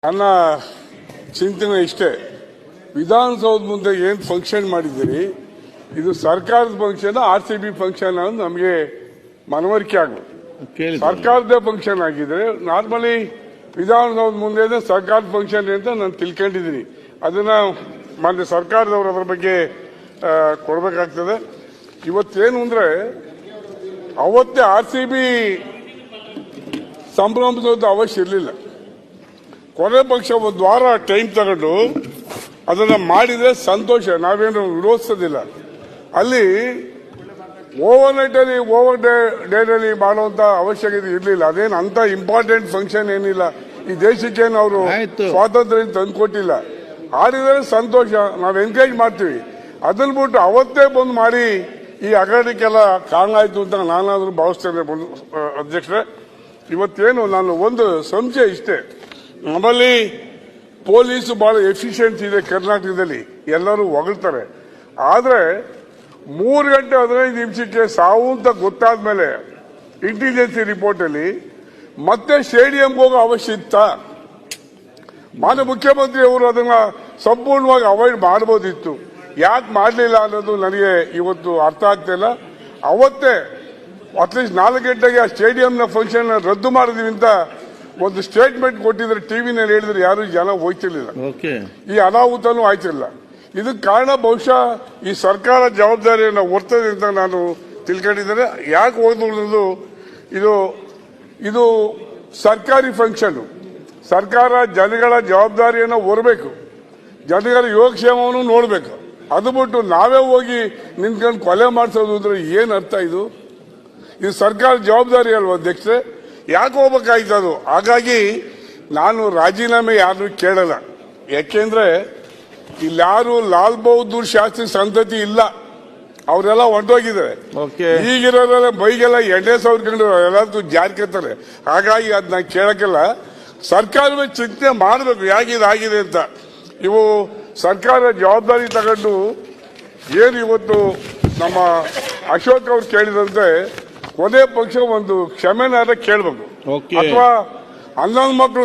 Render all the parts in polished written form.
ನನ್ನ ಚಿಂತನೆ ಇಷ್ಟೇ, ವಿಧಾನಸೌಧ ಮುಂದೆ ಏನು ಫಂಕ್ಷನ್ ಮಾಡಿದ್ದೀರಿ ಇದು ಸರ್ಕಾರದ ಫಂಕ್ಷನ್ RCB ಫಂಕ್ಷನ್ ಅಂತ ನಮಗೆ ಮನವರಿಕೆ ಆಗಬೇಕು. ಸರ್ಕಾರದ ಫಂಕ್ಷನ್ ಆಗಿದ್ರೆ ನಾರ್ಮಲಿ ವಿಧಾನಸೌಧ ಮುಂದೆ ಸರ್ಕಾರದ ಫಂಕ್ಷನ್ ಅಂತ ನಾನು ತಿಳ್ಕೊಂಡಿದ್ದೀನಿ. ಅದನ್ನ ಮಾನ್ಯ ಸರ್ಕಾರದವರು ಅದರ ಬಗ್ಗೆ ಕೊಡಬೇಕಾಗ್ತದೆ. ಇವತ್ತೇನು ಅಂದ್ರೆ ಅವತ್ತೇ RCB ಸಂಭ್ರಮಿಸೋದು ಅವಶ್ಯ ಇರಲಿಲ್ಲ. ಕೊನೆ ಪಕ್ಷ ಒಂದು ವಾರ ಟೈಮ್ ತಗೊಂಡು ಅದನ್ನ ಮಾಡಿದ್ರೆ ಸಂತೋಷ, ನಾವೇನು ವಿರೋಧಿಸೋದಿಲ್ಲ. ಅಲ್ಲಿ ಓವರ್ ಡೇನಲ್ಲಿ ಮಾಡುವಂತ ಅವಶ್ಯಕತೆ ಇರಲಿಲ್ಲ. ಅದೇನು ಅಂತ ಇಂಪಾರ್ಟೆಂಟ್ ಫಂಕ್ಷನ್ ಏನಿಲ್ಲ, ಈ ದೇಶಕ್ಕೇನು ಅವರು ಸ್ವಾತಂತ್ರ್ಯ ತಂದುಕೊಟ್ಟಿಲ್ಲ. ಆಡಿದರೆ ಸಂತೋಷ, ನಾವು ಎನ್ಕರೇಜ್ ಮಾಡ್ತೀವಿ. ಅದನ್ನ ಬಿಟ್ಟು ಅವತ್ತೇ ಬಂದು ಮಾಡಿ ಈ ಹಗರಣಕ್ಕೆಲ್ಲ ಕಾರಣ ಆಯ್ತು ಅಂತ ನಾನಾದ್ರೂ ಭಾವಿಸ್ತೇನೆ. ಅಧ್ಯಕ್ಷರೇ, ಇವತ್ತೇನು ನಾನು ಒಂದು ಸಂಶಯ ಇಷ್ಟೇ, ನಮ್ಮಲ್ಲಿ ಪೊಲೀಸ್ ಬಹಳ ಎಫಿಷಿಯೆಂಟ್ ಇದೆ ಕರ್ನಾಟಕದಲ್ಲಿ, ಎಲ್ಲರೂ ಹೊಗಳ್ತಾರೆ. ಆದ್ರೆ 3 ಗಂಟೆ 15 ನಿಮಿಷಕ್ಕೆ ಸಾವು ಅಂತ ಗೊತ್ತಾದ ಮೇಲೆ ಇಂಟೆಲಿಜೆನ್ಸಿ ರಿಪೋರ್ಟ್ ಅಲ್ಲಿ ಮತ್ತೆ ಸ್ಟೇಡಿಯಂಗೆ ಹೋಗೋ ಅವಶ್ಯ ಇತ್ತ? ಮಾನ್ಯ ಮುಖ್ಯಮಂತ್ರಿ ಅವರು ಅದನ್ನ ಸಂಪೂರ್ಣವಾಗಿ ಅವಾಯ್ಡ್ ಮಾಡಬಹುದಿತ್ತು. ಯಾಕೆ ಮಾಡಲಿಲ್ಲ ಅನ್ನೋದು ನನಗೆ ಇವತ್ತು ಅರ್ಥ ಆಗ್ತಿಲ್ಲ. ಅವತ್ತೇ ಅಟ್ಲೀಸ್ಟ್ 4 ಗಂಟೆಗೆ ಆ ಸ್ಟೇಡಿಯಂನ ಫಂಕ್ಷನ್ ರದ್ದು ಮಾಡಿದ್ವಿ ಅಂತ ಒಂದು ಸ್ಟೇಟ್ಮೆಂಟ್ ಕೊಟ್ಟಿದ್ರೆ, ಟಿವಿನಲ್ಲಿ ಹೇಳಿದ್ರೆ ಯಾರು ಜನ ಹೋಯ್ತಿರ್ಲಿಲ್ಲ, ಈ ಅನಾಹುತನೂ ಆಯ್ತಿಲ್ಲ. ಇದಕ್ಕೆ ಕಾರಣ ಬಹುಶಃ ಈ ಸರ್ಕಾರ ಜವಾಬ್ದಾರಿಯನ್ನು ಹೊರ್ತದೆ ಅಂತ ನಾನು ತಿಳ್ಕೊಂಡಿದ್ದೇನೆ. ಯಾಕೆ ಹೋಗುದು, ಇದು ಸರ್ಕಾರಿ ಫಂಕ್ಷನ್, ಸರ್ಕಾರ ಜನಗಳ ಜವಾಬ್ದಾರಿಯನ್ನು ಹೊರಬೇಕು, ಜನಗಳ ಯೋಗಕ್ಷೇಮವನ್ನು ನೋಡಬೇಕು. ಅದು ಬಿಟ್ಟು ನಾವೇ ಹೋಗಿ ನಿಂತ್ಕೊಂಡು ಕೊಲೆ ಮಾಡಿಸೋದು ಅಂದ್ರೆ ಏನ್ ಅರ್ಥ? ಇದು ಸರ್ಕಾರ ಜವಾಬ್ದಾರಿ ಅಲ್ವಾ ಅಧ್ಯಕ್ಷರೇ? ಯಾಕೆ ಹೋಗ್ಬೇಕಾಯ್ತು ಅದು? ಹಾಗಾಗಿ ನಾನು ರಾಜೀನಾಮೆ ಯಾರು ಕೇಳಲ್ಲ. ಯಾಕೆಂದ್ರೆ ಇಲ್ಲಾರು ಲಾಲ್ ಬಹದ್ದೂರ್ ಶಾಸ್ತ್ರಿ ಸಂತತಿ ಇಲ್ಲ, ಅವರೆಲ್ಲ ಹೊಂಟೋಗಿದ್ದಾರೆ. ಈಗಿರೋರೆಲ್ಲ ಮೈಗೆಲ್ಲ ಎಣ್ಣೆ ಸವರ್ಕೊಂಡು ಎಲ್ಲದಕ್ಕೂ ಜಾರ್ಕೊತಾರೆ. ಹಾಗಾಗಿ ಅದನ್ನ ಕೇಳಕ್ಕೆಲ್ಲ ಸರ್ಕಾರವೇ ಚಿಂತನೆ ಮಾಡಬೇಕು ಯಾಕಿದಾಗಿದೆ ಅಂತ. ಇವು ಸರ್ಕಾರ ಜವಾಬ್ದಾರಿ ತಗೊಂಡು ಏನು ಇವತ್ತು ನಮ್ಮ ಅಶೋಕ್ ಅವ್ರು ಕೇಳಿದಂತೆ ಕೊನೆ ಪಕ್ಷ ಒಂದು ಕ್ಷಮೆನಾರ ಕೇಳಬೇಕು. ಅಥವಾ 11 ಮಕ್ಕಳು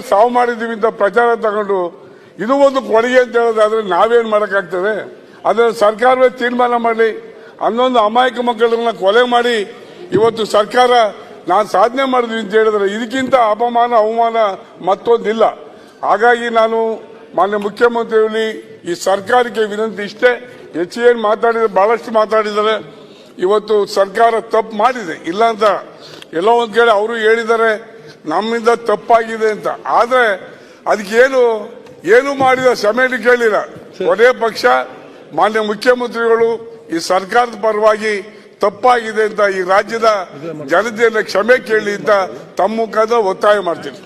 ಸಾವು ಮಾಡಿದೀವಿ ಅಂತ ಪ್ರಚಾರ ತಗೊಂಡು ಇದು ಒಂದು ಕೊಡುಗೆ ಅಂತ ಹೇಳೋದಾದ್ರೆ ನಾವೇನ್ ಮಾಡಕ್ಕಾಗ್ತದೆ? ಅದನ್ನ ಸರ್ಕಾರವೇ ತೀರ್ಮಾನ ಮಾಡಲಿ. 11 ಅಮಾಯಕ ಮಕ್ಕಳನ್ನ ಕೊಲೆ ಮಾಡಿ ಇವತ್ತು ಸರ್ಕಾರ ನಾನು ಸಾಧನೆ ಮಾಡಿದ್ವಿ ಅಂತ ಹೇಳಿದ್ರೆ ಇದಕ್ಕಿಂತ ಅವಮಾನ ಮತ್ತೊಂದಿಲ್ಲ. ಹಾಗಾಗಿ ನಾನು ಮಾನ್ಯ ಮುಖ್ಯಮಂತ್ರಿಯವರಲ್ಲಿ ಈ ಸರ್ಕಾರಕ್ಕೆ ವಿನಂತಿ ಇಷ್ಟೇ, ಹೆಚ್ಚೇನು ಮಾತಾಡಿದ್ರೆ ಬಹಳಷ್ಟು ಮಾತಾಡಿದ್ದಾರೆ. ಇವತ್ತು ಸರ್ಕಾರ ತಪ್ಪು ಮಾಡಿದೆ, ಇಲ್ಲ ಅಂತ ಎಲ್ಲೋ ಒಂದ್ ಕಡೆ ಅವರು ಹೇಳಿದ್ದಾರೆ ನಮ್ಮಿಂದ ತಪ್ಪಾಗಿದೆ ಅಂತ. ಆದ್ರೆ ಅದಕ್ಕೇನು ಮಾಡಿದ ಸಮಯ ಕೇಳಿಲ್ಲ. ಕೊನೆ ಪಕ್ಷ ಮಾನ್ಯ ಮುಖ್ಯಮಂತ್ರಿಗಳು ಈ ಸರ್ಕಾರದ ಪರವಾಗಿ ತಪ್ಪಾಗಿದೆ ಅಂತ ಈ ರಾಜ್ಯದ ಜನತೆಯನ್ನು ಕ್ಷಮೆ ಕೇಳಿ ಅಂತ ತಮ್ಮ ಮುಖದ ಒತ್ತಾಯ ಮಾಡ್ತೀನಿ.